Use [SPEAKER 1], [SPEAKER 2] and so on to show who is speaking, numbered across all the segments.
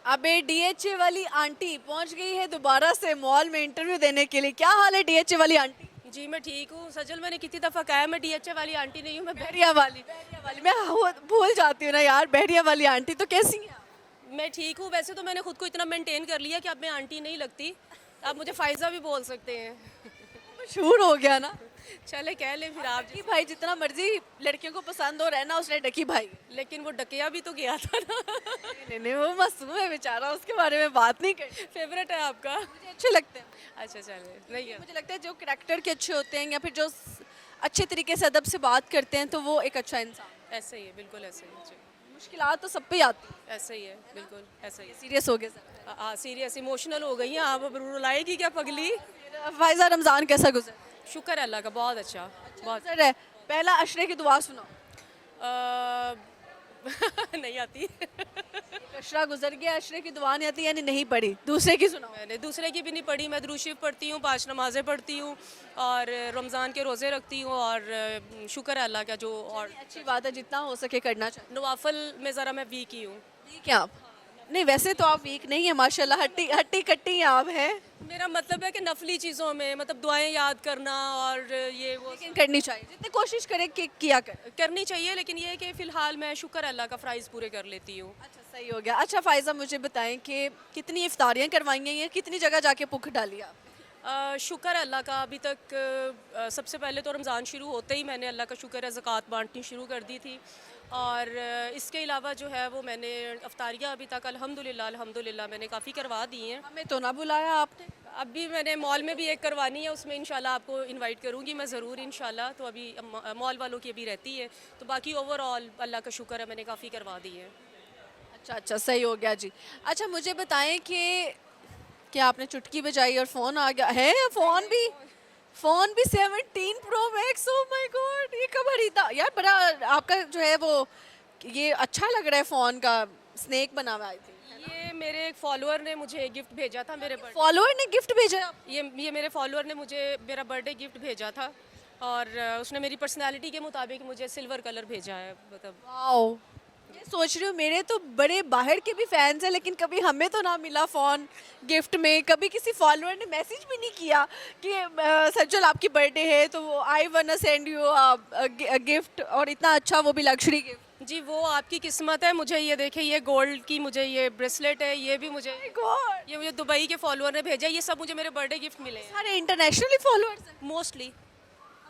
[SPEAKER 1] अबे डीएचए वाली आंटी पहुंच गई है दोबारा से मॉल में इंटरव्यू देने के लिए। क्या हाल है डीएचए वाली आंटी?
[SPEAKER 2] जी मैं ठीक हूँ सजल। मैंने कितनी दफ़ा कहा है मैं डीएचए वाली आंटी नहीं हूँ, मैं
[SPEAKER 1] बहरिया वाली मैं भूल जाती हूँ ना यार। बहरिया वाली आंटी तो कैसी हैं?
[SPEAKER 2] मैं ठीक हूँ। वैसे तो मैंने खुद को इतना मेंटेन कर लिया कि अब मैं आंटी नहीं लगती। आप मुझे फ़ायज़ा भी बोल सकते हैं।
[SPEAKER 1] मशहूर हो गया ना।
[SPEAKER 2] चले कह लें फिर आप।
[SPEAKER 1] डकी भाई जितना मर्जी लड़कियों को पसंद हो रहना उसने डकी भाई।
[SPEAKER 2] लेकिन वो डकिया भी तो गया था ना।
[SPEAKER 1] नहीं वो मासूम है बेचारा, उसके बारे में बात नहीं करनी।
[SPEAKER 2] फेवरेट है आपका?
[SPEAKER 1] मुझे अच्छे लगते हैं।
[SPEAKER 2] अच्छा चले नहीं है।
[SPEAKER 1] मुझे लगता है जो करैक्टर के अच्छे होते हैं या फिर जो अच्छे तरीके से अदब से बात करते हैं तो वो एक अच्छा इंसान।
[SPEAKER 2] ऐसा ही है, बिल्कुल ऐसा ही है जी।
[SPEAKER 1] मुश्किलात तो सब पे ही आती है।
[SPEAKER 2] ऐसा ही है, बिल्कुल ऐसा ही है।
[SPEAKER 1] सीरियस हो गए सर।
[SPEAKER 2] हाँ सीरियस इमोशनल हो गई हैं आप। अब रुलाएगी क्या पगली?
[SPEAKER 1] फायजा रमजान कैसा गुजरा?
[SPEAKER 2] शुक्र है अल्लाह का, बहुत अच्छा। बहुत
[SPEAKER 1] गुजर है। पहला अशरे की दुआ सुनाओ।
[SPEAKER 2] अ, नहीं आती।
[SPEAKER 1] अशरा गुजर गया, अशरे की दुआ नहीं आती यानी नहीं पढ़ी, दूसरे की सुनाओ।
[SPEAKER 2] मैंने दूसरे की भी नहीं पढ़ी। मैं दुरूद शरीफ पढ़ती हूँ, 5 नमाज़ें पढ़ती हूँ और रमज़ान के रोज़े रखती हूँ और शुक्र है अल्लाह का जो। और
[SPEAKER 1] अच्छी बात है, जितना हो सके करना चाहिए।
[SPEAKER 2] नवाफल में ज़रा मैं वीक ही हूँ।
[SPEAKER 1] ठीक है आप? नहीं वैसे तो आप वीक नहीं है माशाल्लाह, हट्टी हट्टी कट्टी आप हैं।
[SPEAKER 2] मेरा मतलब है कि नफली चीज़ों में मतलब दुआएं याद करना और ये वो
[SPEAKER 1] लेकिन करनी चाहिए, जितनी कोशिश करें कि किया कर।
[SPEAKER 2] करनी चाहिए। लेकिन ये है कि फ़िलहाल मैं शुक्र अल्लाह का फ़राइज़ पूरे कर लेती हूँ।
[SPEAKER 1] अच्छा सही हो गया। अच्छा फायजा मुझे बताएं कि कितनी इफ्तारियां करवाई हैं, कितनी जगह जाके भूख डाली आप?
[SPEAKER 2] शुक्र है अल्लाह का। अभी तक सबसे पहले तो रमज़ान शुरू होते ही मैंने अल्लाह का शुक्र है ज़कात बांटनी शुरू कर दी थी। और इसके अलावा जो है वो मैंने अफ्तारियाँ अभी तक अल्हम्दुलिल्लाह अल्हम्दुलिल्लाह मैंने काफ़ी करवा दी हैं।
[SPEAKER 1] हमें तो ना बुलाया आपने।
[SPEAKER 2] अभी मैंने मॉल में भी एक करवानी है, उसमें इंशाल्लाह आपको इनवाइट करूँगी मैं ज़रूर इंशाल्लाह। तो अभी मॉल वालों की अभी रहती है। तो बाकी ओवरऑल अल्लाह का शुक्र है मैंने काफ़ी करवा दी है।
[SPEAKER 1] अच्छा अच्छा सही हो गया जी। अच्छा मुझे बताएं कि क्या आपने चुटकी बजाई और फ़ोन आ गया है? फ़ोन भी 17 pro max. Oh my God, ये कब खरीदा यार? बड़ा आपका जो है वो ये अच्छा लग रहा है फ़ोन का, स्नेक बना हुआ है।
[SPEAKER 2] ये मेरे एक फॉलोअर ने मुझे गिफ्ट भेजा था मेरे बर्थडे।
[SPEAKER 1] फॉलोअर ने गिफ्ट भेजा आपको?
[SPEAKER 2] ये मेरे फॉलोअर ने मुझे मेरा बर्थडे गिफ्ट भेजा था और उसने मेरी पर्सनालिटी के मुताबिक मुझे सिल्वर कलर भेजा है मतलब।
[SPEAKER 1] वाओ। ये सोच रही हूँ मेरे तो बड़े बाहर के भी फैंस हैं लेकिन कभी हमें तो ना मिला फ़ोन गिफ्ट में। कभी किसी फॉलोअर ने मैसेज भी नहीं किया कि सज्जल आपकी बर्थडे है तो I want send you gift, और इतना अच्छा वो भी लग्जरी गिफ्ट।
[SPEAKER 2] जी वो आपकी किस्मत है। मुझे ये देखे, ये गोल्ड की मुझे ये ब्रेसलेट है, ये भी मुझे
[SPEAKER 1] गॉड,
[SPEAKER 2] ये मुझे दुबई के फॉलोअर ने भेजा। ये सब मुझे मेरे बर्थडे गिफ्ट मिले हैं
[SPEAKER 1] सारे इंटरनेशनली फॉलोअर्स हैं।
[SPEAKER 2] मोस्टली।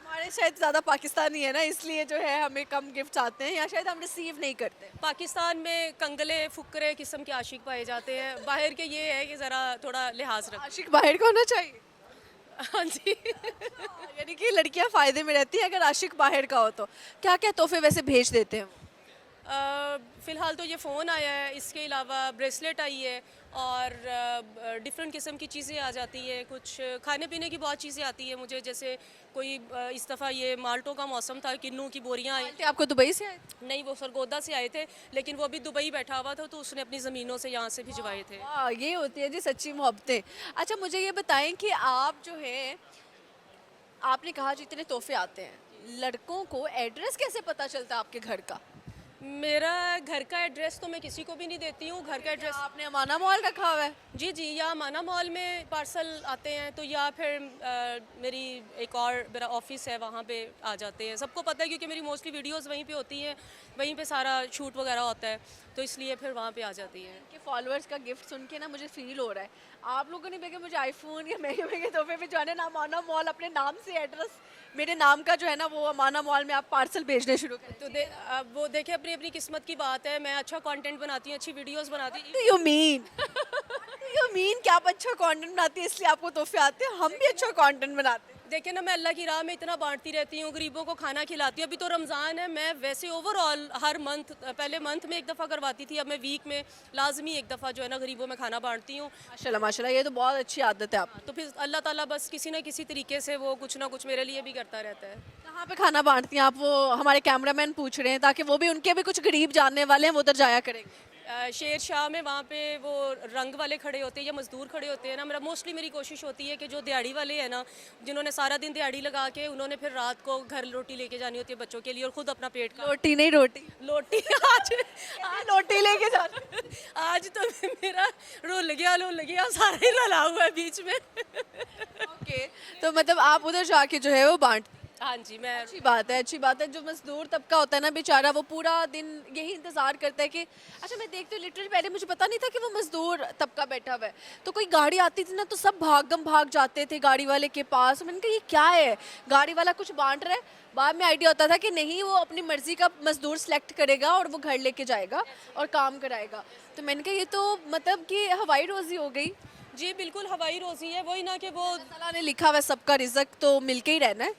[SPEAKER 1] हमारे शायद ज़्यादा पाकिस्तानी है ना, इसलिए जो है हमें कम गिफ्ट्स आते हैं या शायद हम रिसीव नहीं करते।
[SPEAKER 2] पाकिस्तान में कंगले फुकरे किस्म के आशिक पाए जाते हैं। बाहर के ये है कि ज़रा थोड़ा लिहाज रख।
[SPEAKER 1] आशिक बाहर का होना चाहिए।
[SPEAKER 2] हाँ जी।
[SPEAKER 1] यानी कि लड़कियां फ़ायदे में रहती हैं अगर आशिक बाहर का हो तो। क्या क्या तोहफे वैसे भेज देते हैं वो?
[SPEAKER 2] फ़िलहाल तो ये फ़ोन आया है, इसके अलावा ब्रेसलेट आई है और डिफरेंट किस्म की चीज़ें आ जाती हैं। कुछ खाने पीने की बहुत चीज़ें आती हैं मुझे। जैसे कोई इस दफ़ा ये माल्टों का मौसम था, किन्नू की बोरियां आई।
[SPEAKER 1] आंटी आपको दुबई से आए थे?
[SPEAKER 2] नहीं वो सरगोदा से आए थे, लेकिन वो अभी दुबई बैठा हुआ था तो उसने अपनी ज़मीनों से यहाँ से भिजवाए थे।
[SPEAKER 1] वाह, ये होती है जी सच्ची मोहब्बतें। अच्छा मुझे ये बताएं कि आप जो है, आपने कहा जितने तोहफे आते हैं, लड़कों को एड्रेस कैसे पता चलता है आपके घर का?
[SPEAKER 2] मेरा घर का एड्रेस तो मैं किसी को भी नहीं देती हूँ। घर का एड्रेस
[SPEAKER 1] आपने अमाना मॉल रखा हुआ है?
[SPEAKER 2] जी जी, या माना मॉल में पार्सल आते हैं तो या फिर मेरी एक और मेरा ऑफिस है वहाँ पे आ जाते हैं। सबको पता है क्योंकि मेरी मोस्टली वीडियोस वहीं पे होती हैं, वहीं पे सारा शूट वगैरह होता है तो इसलिए फिर वहाँ पे आ जाती हैं।
[SPEAKER 1] कि फॉलोअर्स का गिफ्ट सुन के ना मुझे फील हो रहा है आप लोगों ने भेजे मुझे आईफोन या महंगे महंगे तोहफे भिजवाने ना, अमाना मॉल अपने नाम से एड्रेस मेरे नाम का जो है ना वो अमाना मॉल में आप पार्सल भेजने शुरू करें।
[SPEAKER 2] तो अब वो देखे अपनी अपनी किस्मत की बात है। मैं अच्छा कंटेंट बनाती हूँ, अच्छी वीडियोस बनाती हूँ।
[SPEAKER 1] यू मीन यू मीन कि आप अच्छा कंटेंट बनाती है इसलिए आपको तोहफे आते हैं? हम भी अच्छा कंटेंट बनाते हैं।
[SPEAKER 2] देखिए ना, मैं अल्लाह की राह में इतना बांटती रहती हूँ, गरीबों को खाना खिलाती हूँ। अभी तो रमज़ान है, मैं वैसे ओवरऑल हर मंथ, पहले मंथ में एक दफ़ा करवाती थी, अब मैं वीक में लाजमी एक दफ़ा जो है ना गरीबों में खाना बांटती हूँ।
[SPEAKER 1] माशाल्लाह माशाल्लाह, ये तो बहुत अच्छी आदत है आप।
[SPEAKER 2] तो फिर अल्लाह ताला बस किसी ना किसी तरीके से वो कुछ ना कुछ मेरे लिए भी करता रहता है।
[SPEAKER 1] कहाँ पे खाना बांटती हैं आप? वो हमारे कैमरामैन पूछ रहे हैं ताकि वो भी, उनके भी कुछ गरीब जानने वाले हैं वो उधर जाया करेंगे।
[SPEAKER 2] शेर शाह में वहाँ पे वो रंग वाले खड़े होते हैं या मज़दूर खड़े होते हैं ना, मेरा मोस्टली मेरी कोशिश होती है कि जो दिहाड़ी वाले हैं ना, जिन्होंने सारा दिन दिहाड़ी लगा के उन्होंने फिर रात को घर रोटी लेके जानी होती है बच्चों के लिए और ख़ुद अपना पेट का
[SPEAKER 1] रोटी नहीं रोटी
[SPEAKER 2] लोटी आज
[SPEAKER 1] रोटी लेके जाना।
[SPEAKER 2] आज तो मेरा रुल गया सारा ही रला हुआ है बीच में।
[SPEAKER 1] ओके, तो मतलब आप उधर जाके जो है वो बांट।
[SPEAKER 2] हाँ जी, मैं
[SPEAKER 1] अच्छी बात है, अच्छी बात है। जो मजदूर तबका होता है ना बेचारा, वो पूरा दिन यही इंतजार करता है कि अच्छा, मैं देखती हूँ लिटरली पहले मुझे पता नहीं था कि वो मजदूर तबका बैठा हुआ है, तो कोई गाड़ी आती थी ना तो सब भाग जाते थे गाड़ी वाले के पास। मैंने कहा ये क्या है, गाड़ी वाला कुछ बांट रहा है। बाद में आइडिया होता था कि नहीं, वो अपनी मर्जी का मजदूर सेलेक्ट करेगा और वो घर लेके जाएगा और काम कराएगा। तो मैंने कहा ये तो मतलब कि हवाई रोजी हो गई।
[SPEAKER 2] जी बिल्कुल हवाई रोज़ी है, वही ना कि वो
[SPEAKER 1] अल्लाह ने लिखा हुआ है सबका रिजक तो मिलके ही रहना है,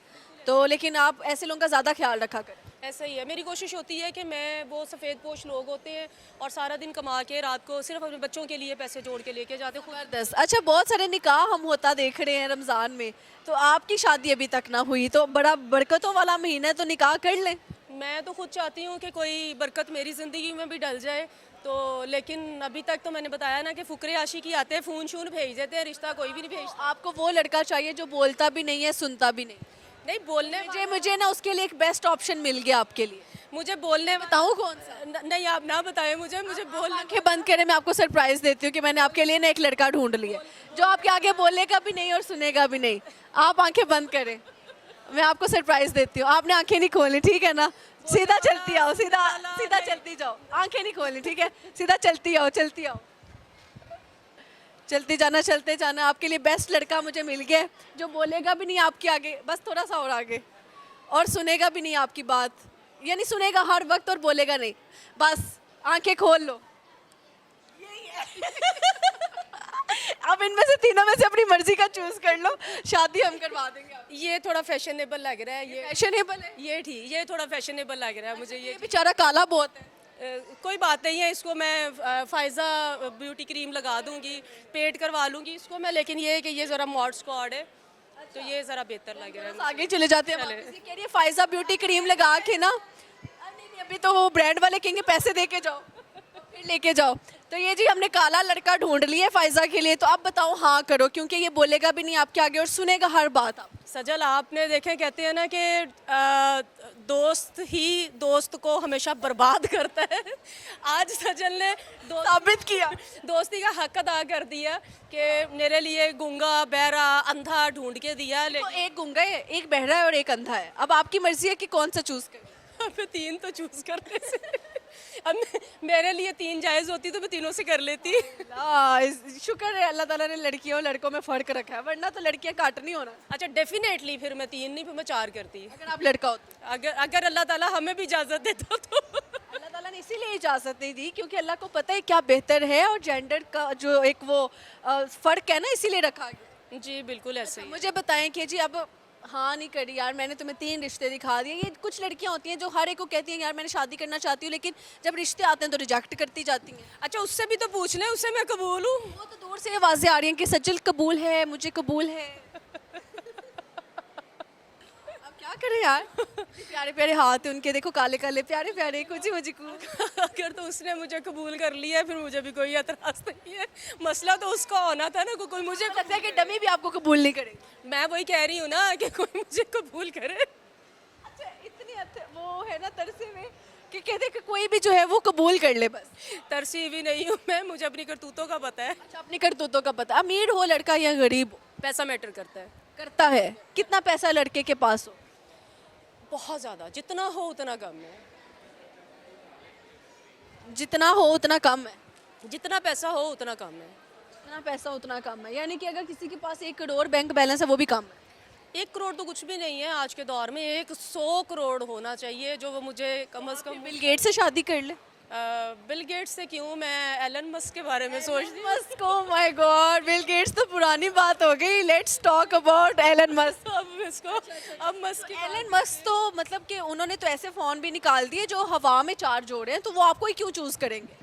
[SPEAKER 1] तो लेकिन आप ऐसे लोगों का ज़्यादा ख्याल रखा करें।
[SPEAKER 2] ऐसा ही है, मेरी कोशिश होती है कि मैं वो सफ़ेद पोश लोग होते हैं और सारा दिन कमा के रात को सिर्फ अपने बच्चों के लिए पैसे जोड़ के लेके जाते खुद।
[SPEAKER 1] ज़बरदस्त। अच्छा, बहुत सारे निकाह हम होता देख रहे हैं रमज़ान में, तो आपकी शादी अभी तक ना हुई, तो बड़ा बरकतों वाला महीना है, तो निकाह कर लें।
[SPEAKER 2] मैं तो खुद चाहती हूँ कि कोई बरकत मेरी ज़िंदगी में भी डल जाए, तो लेकिन अभी तक तो मैंने बताया ना कि फुकरे आशिकी आते हैं, फ़ोन शून भेज देते हैं, रिश्ता कोई भी नहीं भेजता।
[SPEAKER 1] आपको वो लड़का चाहिए जो बोलता भी नहीं है, सुनता भी नहीं।
[SPEAKER 2] नहीं बोलने
[SPEAKER 1] मुझे ना उसके लिए एक बेस्ट ऑप्शन मिल गया आपके लिए।
[SPEAKER 2] मुझे बोलने
[SPEAKER 1] बताऊँ कौन सा?
[SPEAKER 2] नहीं आप ना बताएं मुझे बोलने।
[SPEAKER 1] आंखें बंद करें, मैं आपको सरप्राइज देती हूँ कि मैंने आपके लिए ना एक लड़का ढूंढ लिया जो आपके आगे बोलेगा भी नहीं और सुनेगा भी नहीं। आप आंखें बंद करें, मैं आपको सरप्राइज देती हूँ। आपने आंखें नहीं खोलनी, ठीक है ना? सीधा चलती आओ, सीधा चलती जाओ, आंखें नहीं खोलनी, ठीक है? सीधा चलती आओ, चलते जाना। आपके लिए बेस्ट लड़का मुझे मिल गया जो बोलेगा भी नहीं आपके आगे, बस थोड़ा सा और आगे, और सुनेगा भी नहीं आपकी बात, यानी सुनेगा हर वक्त और बोलेगा नहीं। बस आंखें खोल लो, यही है। अब इनमें से तीनों में से अपनी मर्जी का चूज कर लो, शादी हम करवा देंगे आपकी।
[SPEAKER 2] ये थोड़ा फैशनेबल लग रहा है, ये
[SPEAKER 1] फैशनेबल है,
[SPEAKER 2] ये ठीक, ये थोड़ा फैशनेबल लग रहा है मुझे।
[SPEAKER 1] ये बेचारा काला बहुत है।
[SPEAKER 2] कोई बात नहीं है, इसको मैं फ़ायज़ा ब्यूटी क्रीम लगा दूंगी, पेट करवा लूँगी इसको मैं, लेकिन ये है कि ये ज़रा मॉड स्क्वाड है, तो ये ज़रा बेहतर लग रहा है।
[SPEAKER 1] आगे चले जाते हैं, वापस कह रही है फ़ायज़ा ब्यूटी क्रीम लगा के ना, नहीं अभी तो वो ब्रांड वाले कहेंगे पैसे दे के जाओ फिर लेके जाओ। तो ये जी हमने काला लड़का ढूंढ लिया फ़ायज़ा के लिए, तो अब बताओ हाँ करो, क्योंकि ये बोलेगा भी नहीं आपके आगे और सुनेगा हर बात। आप
[SPEAKER 2] सजल आपने देखे, कहते हैं ना कि दोस्त ही दोस्त को हमेशा बर्बाद करता है। आज सजल ने
[SPEAKER 1] साबित किया,
[SPEAKER 2] दोस्ती का हक अदा कर दिया कि मेरे लिए गूंगा बहरा अंधा ढूंढ के दिया।
[SPEAKER 1] तो एक गूंगा है, एक बहरा है और एक अंधा है, अब आपकी मर्जी है कि कौन सा चूज करें।
[SPEAKER 2] अब तीन तो चूज करने से अब मेरे लिए तीन जायज़ होती तो मैं तीनों से कर लेती।
[SPEAKER 1] शुक्र है अल्लाह ताला ने लड़कियों और लड़कों में फ़र्क रखा है, वरना तो लड़कियां काट नहीं होना।
[SPEAKER 2] अच्छा डेफिनेटली फिर मैं तीन नहीं, फिर मैं चार करती
[SPEAKER 1] अगर आप लड़का होते,
[SPEAKER 2] अगर अल्लाह ताला हमें भी इजाज़त देता तो।
[SPEAKER 1] अल्लाह ताला ने इसीलिए इजाज़त नहीं दी क्योंकि अल्लाह को पता है क्या बेहतर है, और जेंडर का जो एक वो फ़र्क है ना, इसीलिए रखा गया।
[SPEAKER 2] जी बिल्कुल ऐसे ही।
[SPEAKER 1] मुझे बताएं कि जी अब हाँ नहीं करी यार, मैंने तुम्हें 3 रिश्ते दिखा दिए। ये कुछ लड़कियां होती हैं जो हर एक को कहती हैं यार मैंने शादी करना चाहती हूँ, लेकिन जब रिश्ते आते हैं तो रिजेक्ट करती जाती हैं।
[SPEAKER 2] अच्छा उससे भी तो पूछ लें, उससे मैं कबूल हूँ।
[SPEAKER 1] वो तो दूर से आवाज़ें आ रही हैं कि सज्जल कबूल है, मुझे कबूल है। अब क्या करें यार, प्यारे प्यारे हाथ हैं उनके, देखो काले काले प्यारे प्यारे कुछ मुझे
[SPEAKER 2] अगर तो उसने मुझे कबूल कर लिया फिर मुझे भी कोई एतराज़ नहीं है। मसला तो उसका होना था ना, कोई मुझे
[SPEAKER 1] लगता है कि डमी भी आपको कबूल नहीं करेगी।
[SPEAKER 2] मैं वही कह रही हूँ ना कि कोई मुझे कबूल करे।
[SPEAKER 1] अच्छा इतनी वो है ना तरसे में कि कहते कि कोई भी जो है वो कबूल कर ले बस।
[SPEAKER 2] तरसी भी नहीं हूँ मैं, मुझे अपनी करतूतों का पता है।
[SPEAKER 1] अच्छा अपनी करतूतों का पता, अमीर हो लड़का या गरीब हो,
[SPEAKER 2] पैसा मैटर करता है।
[SPEAKER 1] करता है। कितना पैसा लड़के के पास हो?
[SPEAKER 2] बहुत ज़्यादा, जितना हो उतना कम है।
[SPEAKER 1] जितना हो उतना कम है।
[SPEAKER 2] जितना पैसा हो उतना कम है।
[SPEAKER 1] जितना पैसा उतना कम है, यानी कि अगर किसी के पास 1 करोड़ बैंक बैलेंस है वो भी कम है।
[SPEAKER 2] 1 करोड़ तो कुछ भी नहीं है आज के दौर में, 100 करोड़ होना चाहिए जो वो मुझे कम अज़ कम।
[SPEAKER 1] बिल गेट्स से शादी कर ले।
[SPEAKER 2] बिल गेट्स से क्यों, मैं एलन मस्क के बारे में सोच रही हूँ।
[SPEAKER 1] Musk, oh my God, Bill Gates तो पुरानी बात हो गई। Let's talk about Elon Musk.
[SPEAKER 2] अब मस्क
[SPEAKER 1] एलन मस्क तो मतलब कि उन्होंने तो ऐसे फ़ोन भी निकाल दिए जो हवा में चार्ज हो रहे हैं, तो वो आपको ही क्यों चूज़ करेंगे?